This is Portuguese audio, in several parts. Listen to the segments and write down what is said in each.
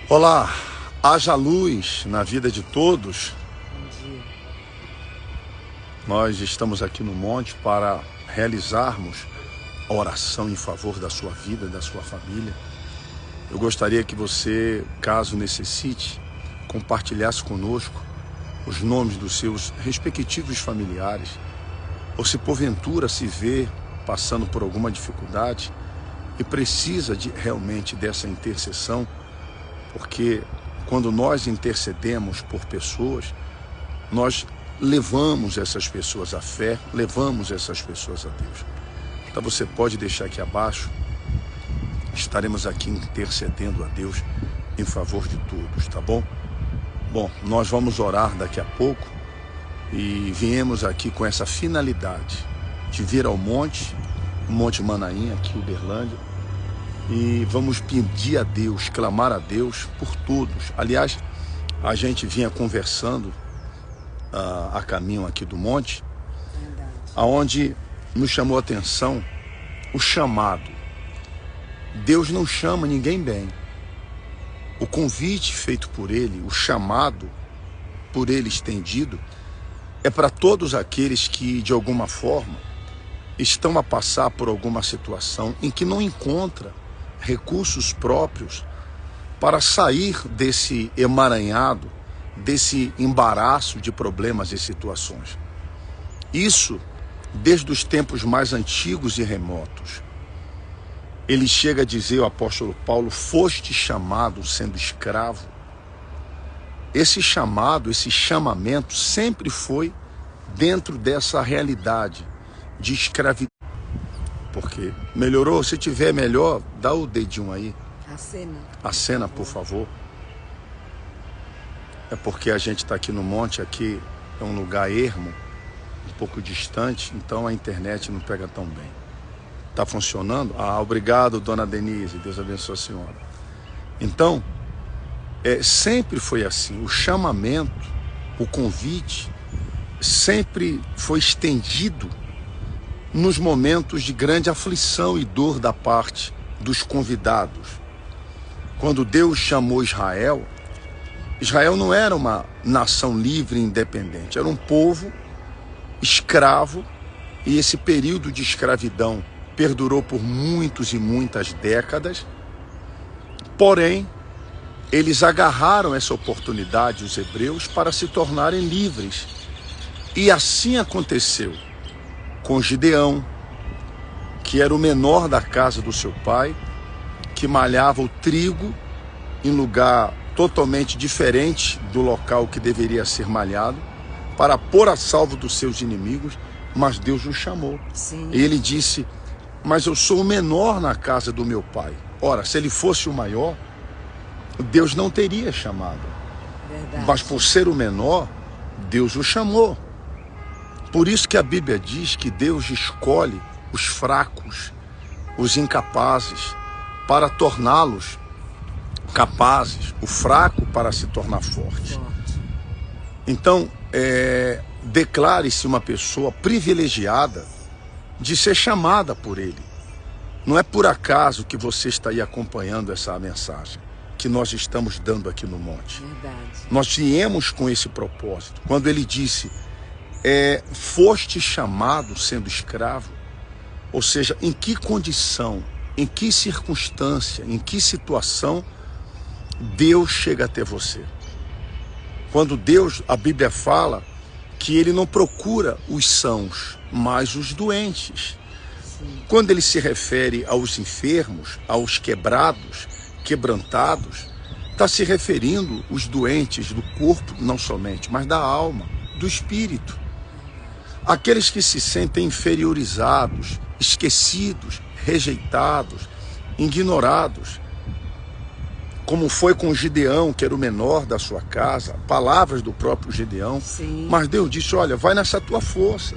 Olá, haja luz na vida de todos. Bom dia. Nós estamos aqui no monte para realizarmos a oração em favor da sua vida, da sua família. Eu gostaria que você, caso necessite, compartilhasse conosco os nomes dos seus respectivos familiares, ou se porventura se vê passando por alguma dificuldade e precisa realmente dessa intercessão, porque quando nós intercedemos por pessoas, nós levamos essas pessoas à fé, levamos essas pessoas a Deus. Então você pode deixar aqui abaixo, estaremos aqui intercedendo a Deus em favor de todos, tá bom? Bom, nós vamos orar daqui a pouco e viemos aqui com essa finalidade de vir ao Monte Manaim, aqui em Uberlândia, e vamos pedir a Deus, clamar a Deus por todos. Aliás, a gente vinha conversando a caminho aqui do monte, aonde nos chamou a atenção o chamado. Deus não chama ninguém bem. O convite feito por Ele, o chamado por Ele estendido, é para todos aqueles que, de alguma forma, estão a passar por alguma situação em que não encontra recursos próprios para sair desse emaranhado, desse embaraço de problemas e situações. Isso desde os tempos mais antigos e remotos. Ele chega a dizer, o apóstolo Paulo, foste chamado sendo escravo. Esse chamado, esse chamamento sempre foi dentro dessa realidade de escravidão. Porque melhorou? Se tiver melhor, dá o dedinho aí. Acena, por favor. É porque a gente está aqui no monte, aqui é um lugar ermo, um pouco distante, então a internet não pega tão bem. Tá funcionando? Ah, obrigado, dona Denise, Deus abençoe a senhora. Então, sempre foi assim, o chamamento, o convite, sempre foi estendido nos momentos de grande aflição e dor da parte dos convidados. Quando Deus chamou Israel, Israel não era uma nação livre e independente, era um povo escravo, e esse período de escravidão perdurou por muitos e muitas décadas. Porém, eles agarraram essa oportunidade, os hebreus, para se tornarem livres. E assim aconteceu com Gideão, que era o menor da casa do seu pai, que malhava o trigo em lugar totalmente diferente do local que deveria ser malhado, para pôr a salvo dos seus inimigos, mas Deus o chamou. Sim. E ele disse, mas eu sou o menor na casa do meu pai. Ora, se ele fosse o maior, Deus não teria chamado. Verdade. Mas por ser o menor, Deus o chamou. Por isso que a Bíblia diz que Deus escolhe os fracos, os incapazes, para torná-los capazes, o fraco para se tornar forte. Então, declare-se uma pessoa privilegiada de ser chamada por Ele. Não é por acaso que você está aí acompanhando essa mensagem que nós estamos dando aqui no monte. Verdade. Nós viemos com esse propósito. Quando Ele disse, foste chamado sendo escravo, ou seja, em que condição, em que circunstância, em que situação Deus chega até você. Quando Deus, a Bíblia fala que Ele não procura os sãos, mas os doentes. Sim. Quando Ele se refere aos enfermos, aos quebrados, quebrantados, está se referindo os doentes do corpo, não somente, mas da alma, do espírito. Aqueles que se sentem inferiorizados, esquecidos, rejeitados, ignorados, como foi com Gideão, que era o menor da sua casa, palavras do próprio Gideão. Sim. Mas Deus disse, olha, vai nessa tua força.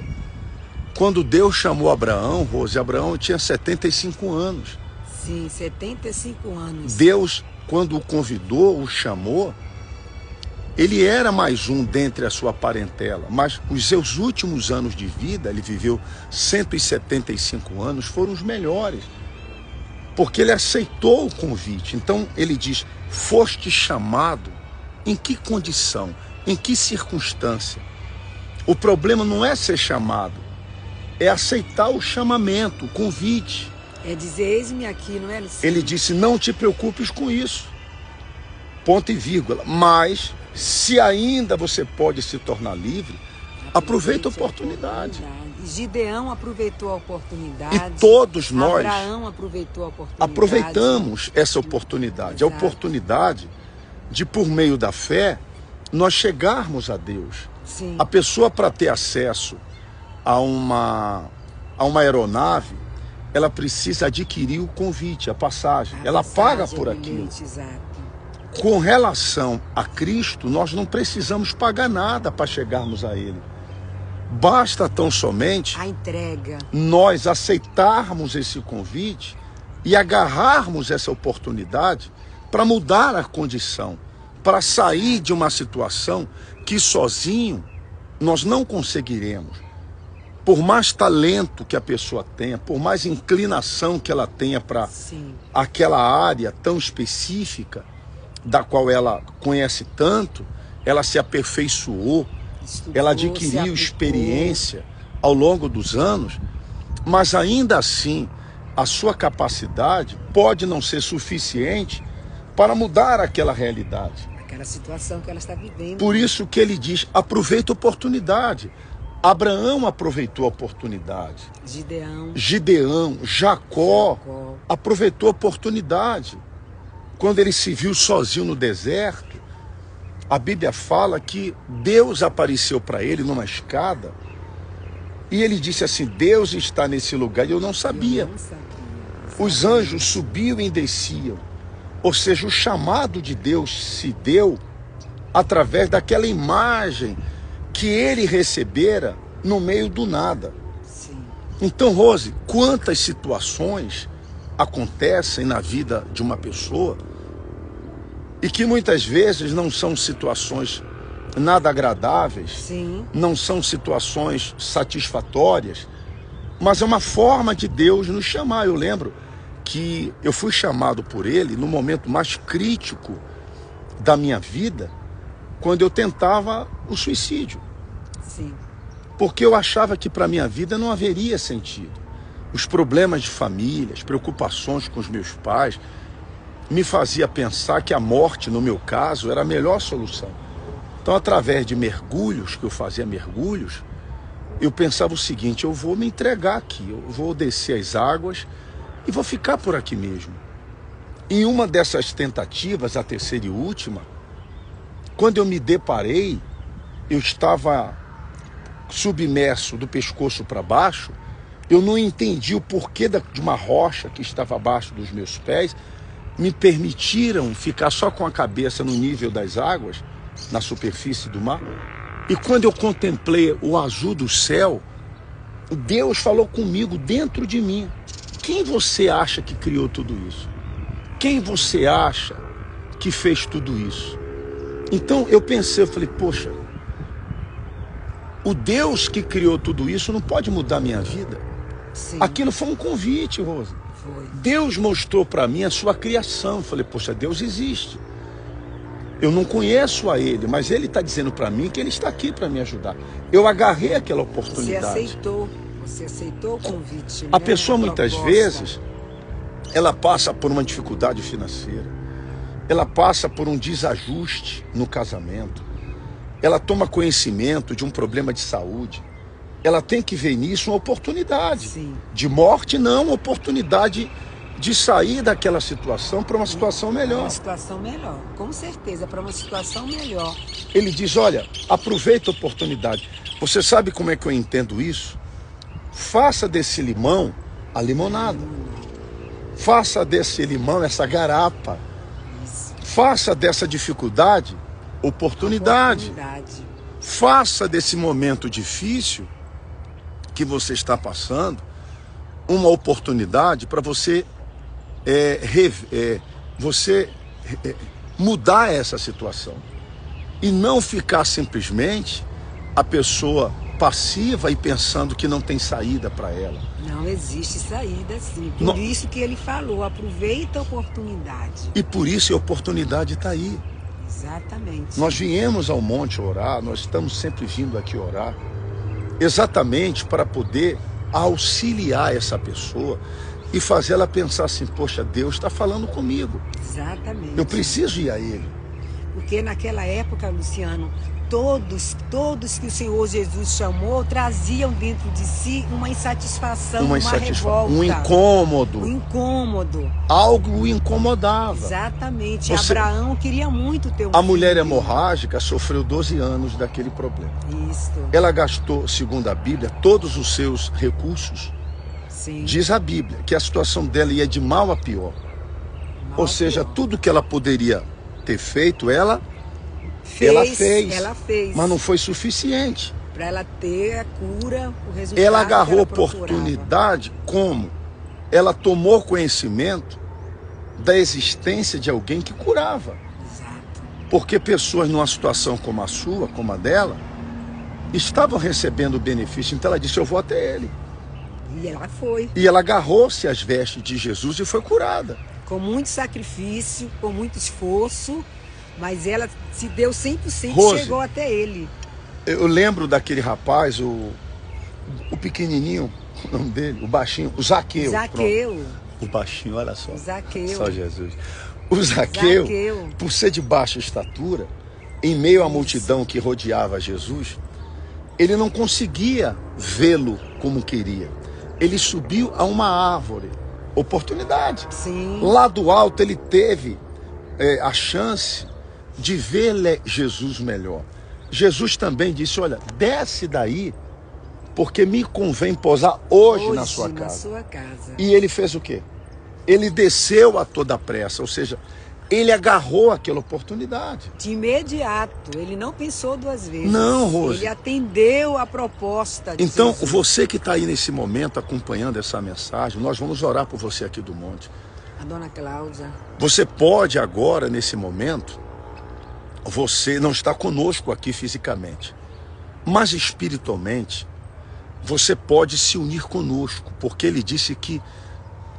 Quando Deus chamou Abraão, Rose, Abraão tinha 75 anos. Sim, 75 anos. Deus, quando o convidou, o chamou, ele era mais um dentre a sua parentela, mas os seus últimos anos de vida, ele viveu 175 anos, foram os melhores, porque ele aceitou o convite. Então ele diz, foste chamado em que condição, em que circunstância. O problema não é ser chamado, é aceitar o chamamento, o convite. É dizer, eis-me aqui, não é, Luciano? Ele disse, não te preocupes com isso. Ponto e vírgula. Mas, se ainda você pode se tornar livre, aproveita a oportunidade. Gideão aproveitou a oportunidade. E todos nós Abraão aproveitou a oportunidade. aproveitamos essa oportunidade. A oportunidade de, por meio da fé, nós chegarmos a Deus. Sim. A pessoa, para ter acesso a uma aeronave, ela precisa adquirir o convite, a passagem. Ela paga por aquilo. Exato. Com relação a Cristo, nós não precisamos pagar nada para chegarmos a Ele. Basta tão somente a entrega. Nós aceitarmos esse convite e agarrarmos essa oportunidade para mudar a condição, para sair de uma situação que sozinho nós não conseguiremos. Por mais talento que a pessoa tenha, por mais inclinação que ela tenha para aquela área tão específica, da qual ela conhece tanto, ela se aperfeiçoou, ela adquiriu experiência ao longo dos anos, mas ainda assim a sua capacidade pode não ser suficiente para mudar aquela realidade. Aquela situação que ela está vivendo. Por isso que ele diz, aproveita a oportunidade. Abraão aproveitou a oportunidade. Gideão, Jacó aproveitou a oportunidade. Quando ele se viu sozinho no deserto, a Bíblia fala que Deus apareceu para ele numa escada e ele disse assim, Deus está nesse lugar, e eu não sabia. Os anjos subiam e desciam. Ou seja, o chamado de Deus se deu através daquela imagem que ele recebera no meio do nada. Sim. Então, Rose, quantas situações acontecem na vida de uma pessoa e que muitas vezes não são situações nada agradáveis, sim, não são situações satisfatórias, mas é uma forma de Deus nos chamar. Eu lembro que eu fui chamado por ele no momento mais crítico da minha vida, quando eu tentava o suicídio. Sim. Porque eu achava que para a minha vida não haveria sentido. Os problemas de família, as preocupações com os meus pais, me fazia pensar que a morte, no meu caso, era a melhor solução. Então, através de mergulhos, que eu fazia mergulhos, eu pensava o seguinte, eu vou me entregar aqui, eu vou descer as águas e vou ficar por aqui mesmo. Em uma dessas tentativas, a terceira e última, quando eu me deparei, eu estava submerso do pescoço para baixo, eu não entendi o porquê de uma rocha que estava abaixo dos meus pés, me permitiram ficar só com a cabeça no nível das águas, na superfície do mar. E quando eu contemplei o azul do céu, Deus falou comigo dentro de mim. Quem você acha que criou tudo isso? Quem você acha que fez tudo isso? Então eu pensei, eu falei, poxa, o Deus que criou tudo isso não pode mudar a minha vida? Sim. Aquilo foi um convite, Rosa. Foi. Deus mostrou para mim a sua criação. Eu falei, poxa, Deus existe. Eu não conheço a Ele, mas Ele está dizendo para mim que Ele está aqui para me ajudar. Eu agarrei aquela oportunidade. Você aceitou o convite. A pessoa muitas vezes, ela passa por uma dificuldade financeira, ela passa por um desajuste no casamento, ela toma conhecimento de um problema de saúde, ela tem que ver nisso uma oportunidade. Sim. De morte, não, uma oportunidade de sair daquela situação para uma situação melhor. Uma situação melhor, com certeza, para uma situação melhor. Ele diz, olha, aproveita a oportunidade. Você sabe como é que eu entendo isso? Faça desse limão a limonada. Faça desse limão essa garapa. Isso. Faça dessa dificuldade oportunidade. Faça desse momento difícil que você está passando uma oportunidade para você mudar essa situação e não ficar simplesmente a pessoa passiva e pensando que não tem saída para ela. Não existe saída, sim. Por isso que ele falou, aproveita a oportunidade. E por isso a oportunidade está aí. Exatamente. Nós viemos ao monte orar, nós estamos sempre vindo aqui orar, exatamente para poder auxiliar essa pessoa e fazer ela pensar assim, poxa, Deus está falando comigo. Exatamente. Eu preciso ir a Ele. Porque naquela época, Luciano, todos que o Senhor Jesus chamou traziam dentro de si uma insatisfação, uma revolta. Um incômodo. Um incômodo. Algo o incomodava. Exatamente. Abraão queria muito ter um A mulher filho. hemorrágica sofreu 12 anos daquele problema. Isso. Ela gastou, segundo a Bíblia, todos os seus recursos. Sim. Diz a Bíblia que a situação dela ia de mal a pior. Ou seja, tudo que ela poderia ter feito, ela fez. Mas não foi suficiente. Para ela ter a cura, o resultado. Ela agarrou a procurava. oportunidade como? Ela tomou conhecimento da existência de alguém que curava. Exato. Porque pessoas numa situação como a sua, como a dela, estavam recebendo o benefício. Então ela disse, eu vou até ele. E ela foi. E ela agarrou-se às vestes de Jesus e foi curada. Com muito sacrifício, com muito esforço, mas ela se deu 100% Rose, chegou até ele. Eu lembro daquele rapaz, o pequenininho, o nome dele, o baixinho, o Zaqueu. Zaqueu. Pronto. O baixinho, olha só. O Zaqueu. Só Jesus. O Zaqueu, por ser de baixa estatura, em meio à multidão que rodeava Jesus, ele não conseguia vê-lo como queria. Ele subiu a uma árvore. Oportunidade. Sim. Lá do alto ele teve a chance de ver Jesus melhor. Jesus também disse, olha, desce daí, porque me convém posar hoje na sua casa. E ele fez o quê? Ele desceu a toda pressa, ou seja, ele agarrou aquela oportunidade. De imediato, ele não pensou duas vezes. Não, Rose. Ele atendeu a proposta de Então, Jesus. você que está aí nesse momento acompanhando essa mensagem, nós vamos orar por você aqui do monte. A dona Cláudia. Você pode agora, nesse momento, você não está conosco aqui fisicamente, mas espiritualmente, você pode se unir conosco, porque ele disse que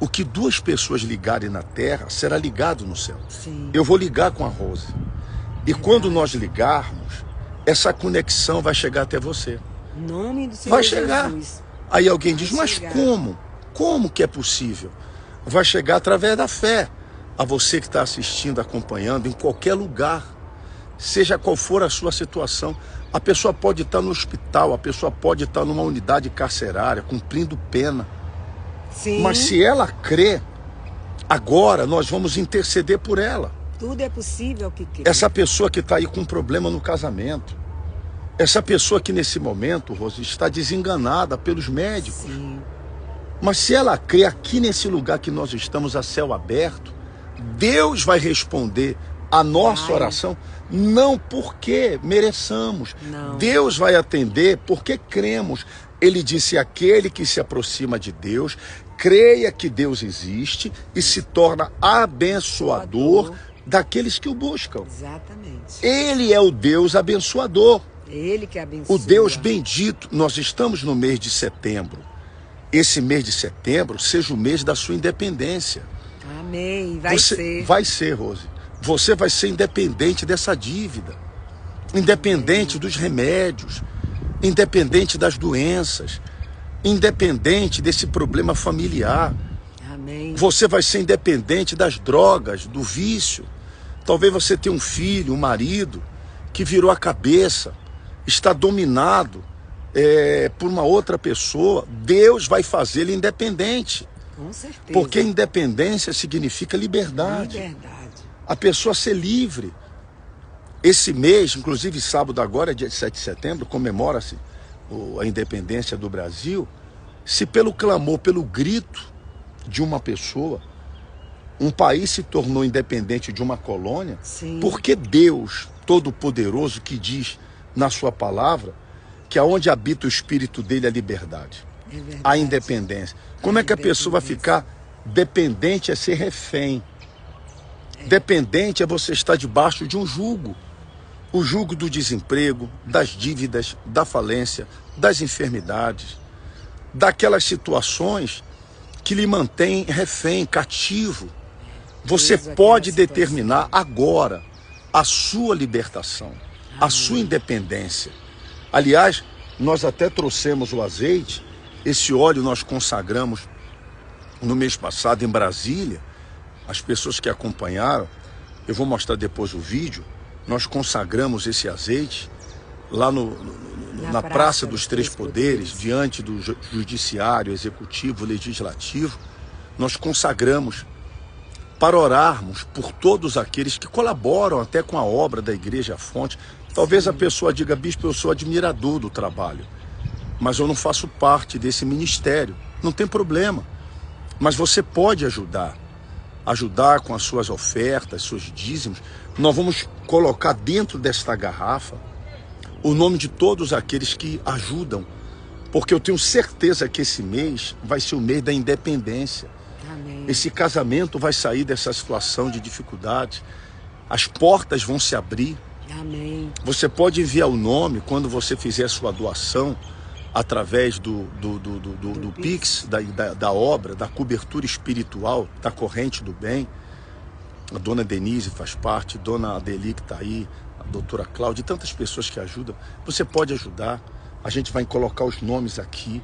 o que duas pessoas ligarem na terra será ligado no céu. Sim. Eu vou ligar com a Rose. E quando nós ligarmos, essa conexão vai chegar até você. Em nome do Senhor Vai chegar. Jesus. Aí alguém diz, Vai mas chegar. como? Como que é possível? Vai chegar através da fé. A você que está assistindo, acompanhando, em qualquer lugar, seja qual for a sua situação. A pessoa pode estar no hospital, a pessoa pode estar numa unidade carcerária, cumprindo pena. Sim. Mas se ela crê, agora nós vamos interceder por ela. Tudo é possível que crê. Essa pessoa que está aí com um problema no casamento. Essa pessoa que nesse momento, Rose, está desenganada pelos médicos. Sim. Mas se ela crê aqui nesse lugar que nós estamos a céu aberto, Deus vai responder a nossa oração, não porque mereçamos. Não. Deus vai atender porque cremos. Ele disse, aquele que se aproxima de Deus, creia que Deus existe e se torna abençoador daqueles que o buscam. Exatamente. Ele é o Deus abençoador. Ele que abençoa. O Deus bendito. Nós estamos no mês de setembro. Esse mês de setembro seja o mês da sua independência. Amém. Vai ser. Vai ser, Rose. Você vai ser independente dessa dívida. Independente dos remédios. Independente das doenças. Independente desse problema familiar. Amém. Você vai ser independente das drogas, do vício. Talvez você tenha um filho, um marido, que virou a cabeça, está dominado por uma outra pessoa. Deus vai fazê-lo independente. Com certeza. Porque independência significa liberdade. Liberdade. A pessoa ser livre. Esse mês, inclusive sábado agora, dia 7 de setembro, comemora-se a independência do Brasil. Se pelo clamor, pelo grito de uma pessoa, um país se tornou independente de uma colônia, Sim. porque Deus Todo-Poderoso, que diz na sua palavra que aonde habita o Espírito dele a liberdade, É verdade. a independência. Como é que a pessoa vai ficar dependente? É ser refém. Dependente é você estar debaixo de um jugo. o jugo do desemprego, das dívidas, da falência, das enfermidades, daquelas situações que lhe mantêm refém, cativo. Você pode determinar agora a sua libertação, a sua independência. Aliás, nós até trouxemos o azeite, esse óleo nós consagramos no mês passado em Brasília. As pessoas que acompanharam, eu vou mostrar depois o vídeo, nós consagramos esse azeite lá na Praça dos Três Poderes, diante do Judiciário, Executivo, Legislativo. Nós consagramos para orarmos por todos aqueles que colaboram até com a obra da Igreja Fonte. Talvez a pessoa diga: bispo, eu sou admirador do trabalho, mas eu não faço parte desse ministério. Não tem problema, mas você pode ajudar com as suas ofertas, seus dízimos. Nós vamos colocar dentro desta garrafa o nome de todos aqueles que ajudam, porque eu tenho certeza que esse mês vai ser o mês da independência. Amém. Esse casamento vai sair dessa situação de dificuldade, as portas vão se abrir. Amém. Você pode enviar o nome quando você fizer a sua doação através do Pix, da obra, da cobertura espiritual, da corrente do bem. A dona Denise faz parte, a dona Adeli que está aí, a doutora Cláudia, e tantas pessoas que ajudam. Você pode ajudar. A gente vai colocar os nomes aqui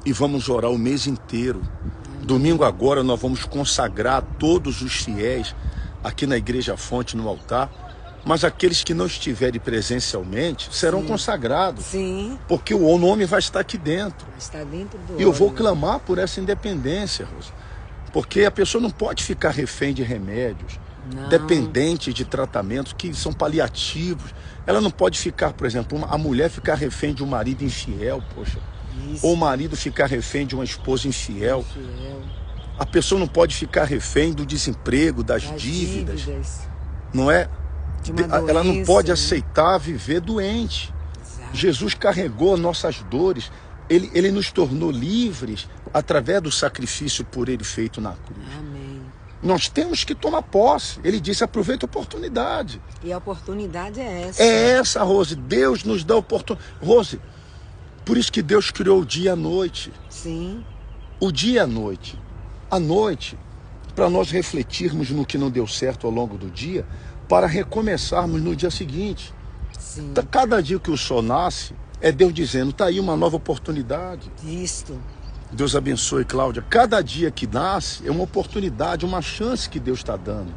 e vamos orar o mês inteiro. Domingo agora nós vamos consagrar todos os fiéis aqui na Igreja Fonte, no altar. Mas aqueles que não estiverem presencialmente serão consagrados. Sim. Porque o nome vai estar aqui dentro. Vai estar dentro do E eu vou clamar por essa independência, Rosa. Porque a pessoa não pode ficar refém de remédios, dependente de tratamentos que são paliativos. Ela não pode ficar, por exemplo, a mulher ficar refém de um marido infiel, poxa. Isso. Ou o marido ficar refém de uma esposa infiel. A pessoa não pode ficar refém do desemprego, das dívidas. Não é? Ela não pode aceitar viver doente. Exato. Jesus carregou nossas dores. Ele nos tornou livres através do sacrifício por ele feito na cruz. Amém. Nós temos que tomar posse. Ele disse: aproveita a oportunidade. E a oportunidade é essa. É essa, Rose. Deus nos dá oportunidade. Rose, por isso que Deus criou o dia e a noite. Sim. O dia e a noite. A noite, para nós refletirmos no que não deu certo ao longo do dia, para recomeçarmos no dia seguinte. Sim. Cada dia que o sol nasce, é Deus dizendo: está aí uma nova oportunidade. Isto. Deus abençoe, Cláudia. Cada dia que nasce é uma oportunidade, uma chance que Deus está dando.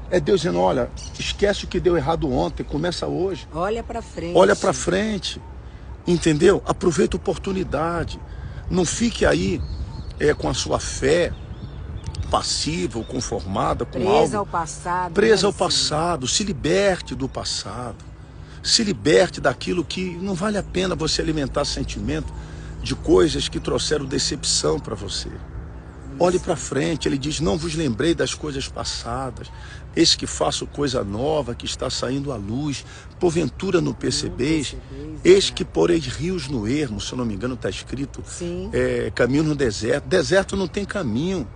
É Deus dizendo: olha, esquece o que deu errado ontem, começa hoje. Olha para frente. Olha para frente. Entendeu? Aproveita a oportunidade. Não fique aí com a sua fé passiva ou conformada com algo. Presa ao passado. Presa ao passado. Se liberte do passado. Se liberte daquilo que não vale a pena você alimentar sentimento de coisas que trouxeram decepção para você. Olhe para frente. Ele diz: não vos lembrei das coisas passadas. Eis que faço coisa nova que está saindo à luz. Porventura não percebeis? Eis que poreis rios no ermo. Se eu não me engano está escrito. Sim. Caminho no deserto. Deserto não tem caminho.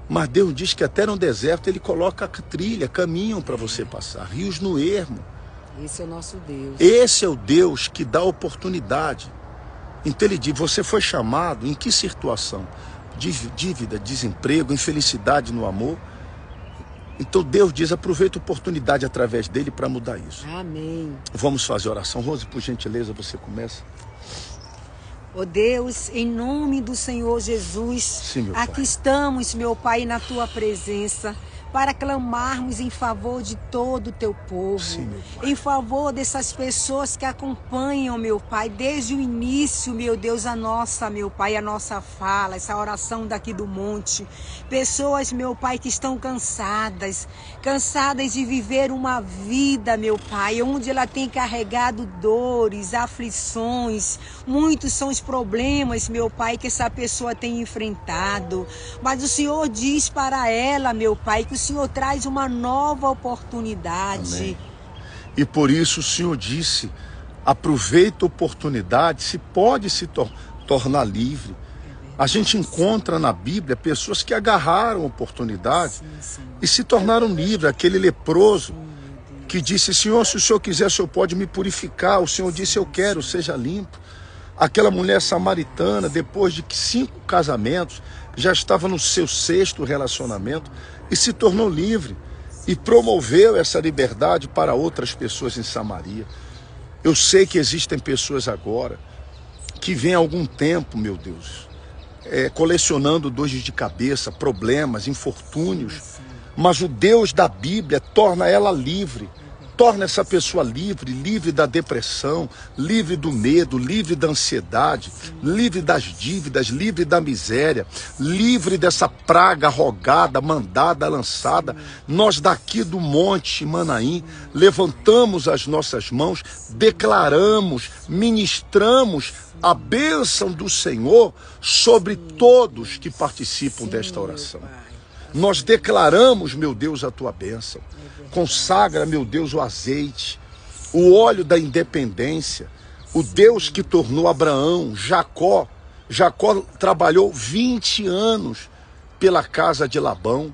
Mas Deus diz que até no deserto Ele coloca trilha, caminho para você passar. Rios no ermo. Esse é o nosso Deus. Esse é o Deus que dá oportunidade. Então Ele diz: você foi chamado em que situação? Dívida, desemprego, infelicidade no amor. Então Deus diz: aproveita a oportunidade através dele para mudar isso. Amém. Vamos fazer oração. Rose, por gentileza, você começa. Ó Deus, em nome do Senhor Jesus, Sim, meu Pai. Aqui estamos, meu Pai, na Tua presença, para clamarmos em favor de todo o Teu povo. Sim, meu Pai. Em favor dessas pessoas que acompanham, meu Pai, desde o início, meu Deus, meu Pai, a nossa fala, essa oração daqui do monte. Pessoas, meu Pai, que estão cansadas de viver uma vida, meu Pai, onde ela tem carregado dores, aflições. Muitos são os problemas, meu Pai, que essa pessoa tem enfrentado. Mas o Senhor diz para ela, meu Pai, que o Senhor traz uma nova oportunidade. Amém. E por isso o Senhor disse: aproveita a oportunidade, se pode se tornar livre. A gente encontra na Bíblia pessoas que agarraram a oportunidade e se tornaram livres. Aquele leproso que disse: Senhor, se o Senhor quiser, o Senhor pode me purificar. O Senhor disse: eu quero, seja limpo. Aquela mulher samaritana, depois de 5 casamentos, já estava no seu 6º relacionamento e se tornou livre e promoveu essa liberdade para outras pessoas em Samaria. Eu sei que existem pessoas agora que vêm há algum tempo, meu Deus, colecionando dores de cabeça, problemas, infortúnios, mas o Deus da Bíblia torna ela livre. Torna essa pessoa livre, livre da depressão, livre do medo, livre da ansiedade, livre das dívidas, livre da miséria, livre dessa praga rogada, mandada, lançada. Nós daqui do Monte Manaim levantamos as nossas mãos, declaramos, ministramos a bênção do Senhor sobre todos que participam desta oração. Nós declaramos, meu Deus, a tua bênção. Consagra, meu Deus, o azeite, o óleo da independência, o Deus que tornou Abraão, Jacó. Jacó trabalhou 20 anos pela casa de Labão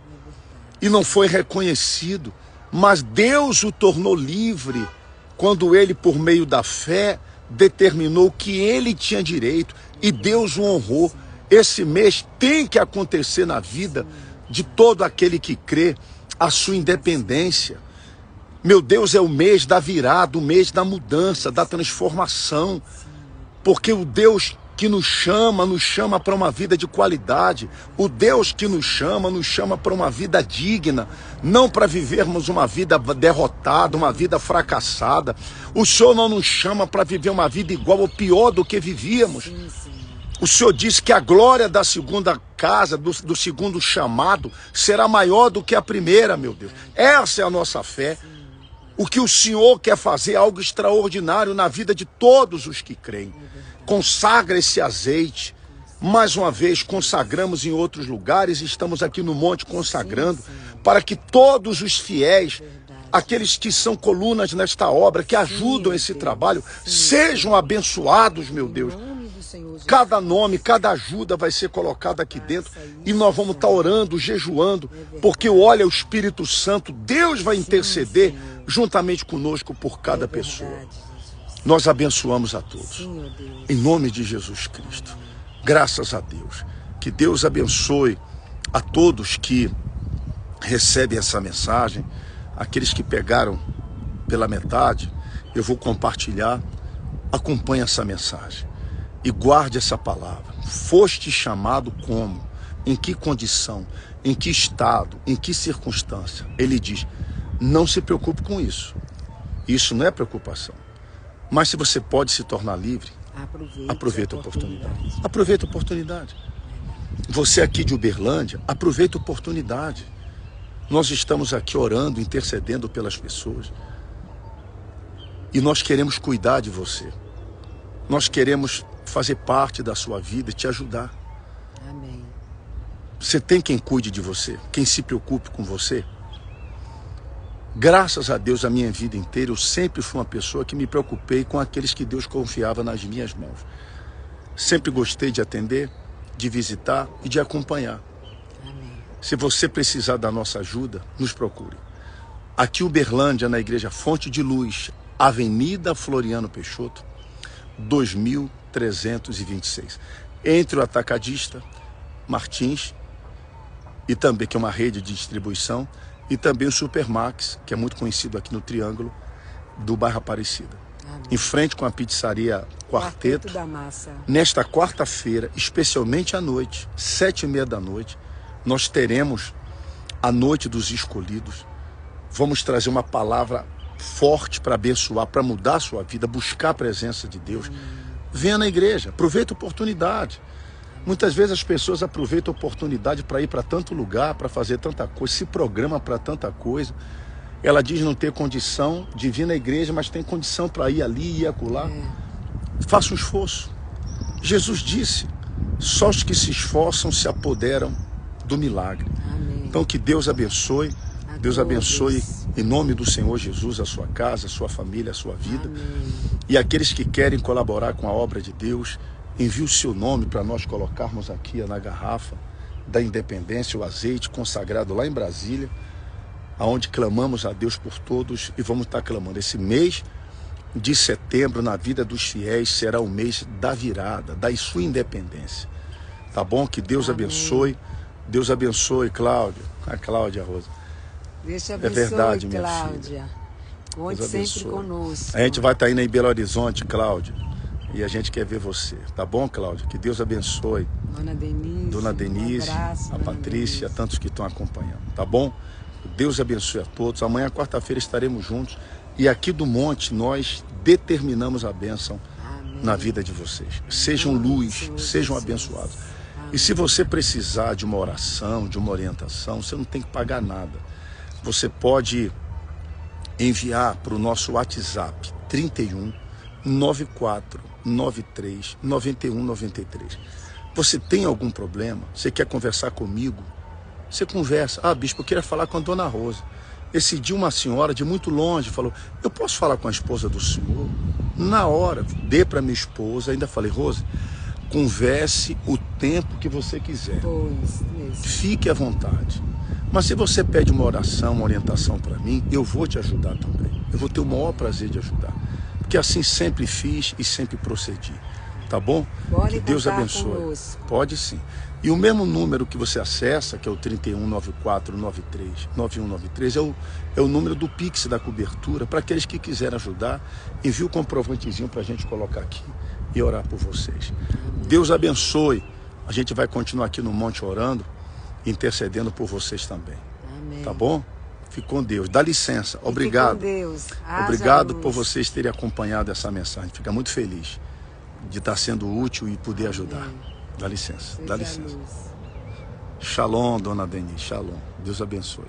e não foi reconhecido, mas Deus o tornou livre quando ele, por meio da fé, determinou que ele tinha direito e Deus o honrou. Esse mês tem que acontecer na vida de todo aquele que crê, a sua independência. Meu Deus, é o mês da virada, o mês da mudança, da transformação, porque o Deus que nos chama para uma vida de qualidade. O Deus que nos chama para uma vida digna, não para vivermos uma vida derrotada, uma vida fracassada. O Senhor não nos chama para viver uma vida igual ou pior do que vivíamos. O Senhor disse que a glória da segunda casa, do segundo chamado, será maior do que a primeira, meu Deus. Essa é a nossa fé. O que o Senhor quer fazer é algo extraordinário na vida de todos os que creem. Consagra esse azeite. Mais uma vez, consagramos em outros lugares, estamos aqui no monte consagrando, para que todos os fiéis, aqueles que são colunas nesta obra, que ajudam esse trabalho, sejam abençoados, meu Deus. Cada nome, cada ajuda vai ser colocada aqui dentro e nós vamos estar orando, jejuando, porque olha, o Espírito Santo, Deus vai interceder juntamente conosco por cada pessoa. Nós abençoamos a todos, em nome de Jesus Cristo. Graças a Deus. Que Deus abençoe a todos que recebem essa mensagem, aqueles que pegaram pela metade, eu vou compartilhar. Acompanhe essa mensagem e guarde essa palavra. Foste chamado como? Em que condição? Em que estado? Em que circunstância? Ele diz: não se preocupe com isso. Isso não é preocupação. Mas se você pode se tornar livre, aproveita a oportunidade. Aproveita a oportunidade. Você aqui de Uberlândia, aproveita a oportunidade. Nós estamos aqui orando, intercedendo pelas pessoas. E nós queremos cuidar de você. Nós queremos fazer parte da sua vida, te ajudar. Amém. Você tem quem cuide de você, quem se preocupe com você. Graças a Deus, a minha vida inteira, eu sempre fui uma pessoa que me preocupei com aqueles que Deus confiava nas minhas mãos. Sempre gostei de atender, de visitar e de acompanhar. Amém. Se você precisar da nossa ajuda, nos procure. Aqui em Uberlândia, na Igreja Fonte de Luz, Avenida Floriano Peixoto, 2326. Entre o Atacadista Martins, e também, que é uma rede de distribuição, e também o Supermax, que é muito conhecido aqui no Triângulo do bairro Aparecida. Amém. Em frente com a pizzaria Quarteto. Da Massa. Nesta quarta-feira, especialmente à noite, 7h30 da noite, nós teremos a Noite dos Escolhidos. Vamos trazer uma palavra forte para abençoar, para mudar a sua vida, buscar a presença de Deus. Venha na igreja, aproveita a oportunidade. Muitas vezes as pessoas aproveitam a oportunidade para ir para tanto lugar, para fazer tanta coisa, se programa para tanta coisa. Ela diz não ter condição de vir na igreja, mas tem condição para ir ali e acolá. Faça um esforço. Jesus disse: só os que se esforçam se apoderam do milagre. Amém. Então que Deus abençoe. Deus abençoe em nome do Senhor Jesus a sua casa, a sua família, a sua vida. Amém. E aqueles que querem colaborar com a obra de Deus, envie o seu nome para nós colocarmos aqui na garrafa da Independência, o azeite consagrado lá em Brasília. onde clamamos a Deus por todos e vamos estar clamando. Esse mês de setembro, na vida dos fiéis, será o mês da virada, da sua independência. Tá bom? Que Deus abençoe. Deus abençoe, Cláudia. A Cláudia Rosa. Deus te abençoe, É verdade, minha Cláudia. filha. Conte sempre conosco. A gente vai estar indo em Belo Horizonte, Cláudia. E a gente quer ver você. Tá bom, Cláudia? Que Deus abençoe. Dona Denise, um abraço, a Patrícia, a tantos que estão acompanhando. Tá bom? Deus abençoe a todos. Amanhã, quarta-feira, estaremos juntos. E aqui do Monte, nós determinamos a bênção na vida de vocês. Sejam luz, sejam abençoados. E se você precisar de uma oração, de uma orientação, você não tem que pagar nada. Você pode enviar para o nosso WhatsApp 31 94 93 91 93. Você tem algum problema? Você quer conversar comigo? Você conversa. Ah, bispo, eu queria falar com a dona Rosa. Esse dia uma senhora de muito longe falou, eu posso falar com a esposa do senhor? Na hora, dei para minha esposa, ainda falei, Rosa, converse o tempo que você quiser. Fique à vontade. Mas se você pede uma oração, uma orientação para mim, eu vou te ajudar também. Eu vou ter o maior prazer de ajudar. Porque assim sempre fiz e sempre procedi. Tá bom? Que Deus abençoe. Conosco. Pode sim. E o mesmo número que você acessa, que é o 3194939193, é o número do Pix da cobertura. Para aqueles que quiserem ajudar, envie o comprovantezinho para a gente colocar aqui e orar por vocês. Deus abençoe. A gente vai continuar aqui no Monte orando, intercedendo por vocês também. Amém. Tá bom? Fique com Deus. Dá licença. Obrigado. Fique com Deus. Obrigado por vocês terem acompanhado essa mensagem. Fica muito feliz de estar sendo útil e poder ajudar. Dá licença. Dá licença. Shalom, dona Denise. Shalom. Deus abençoe.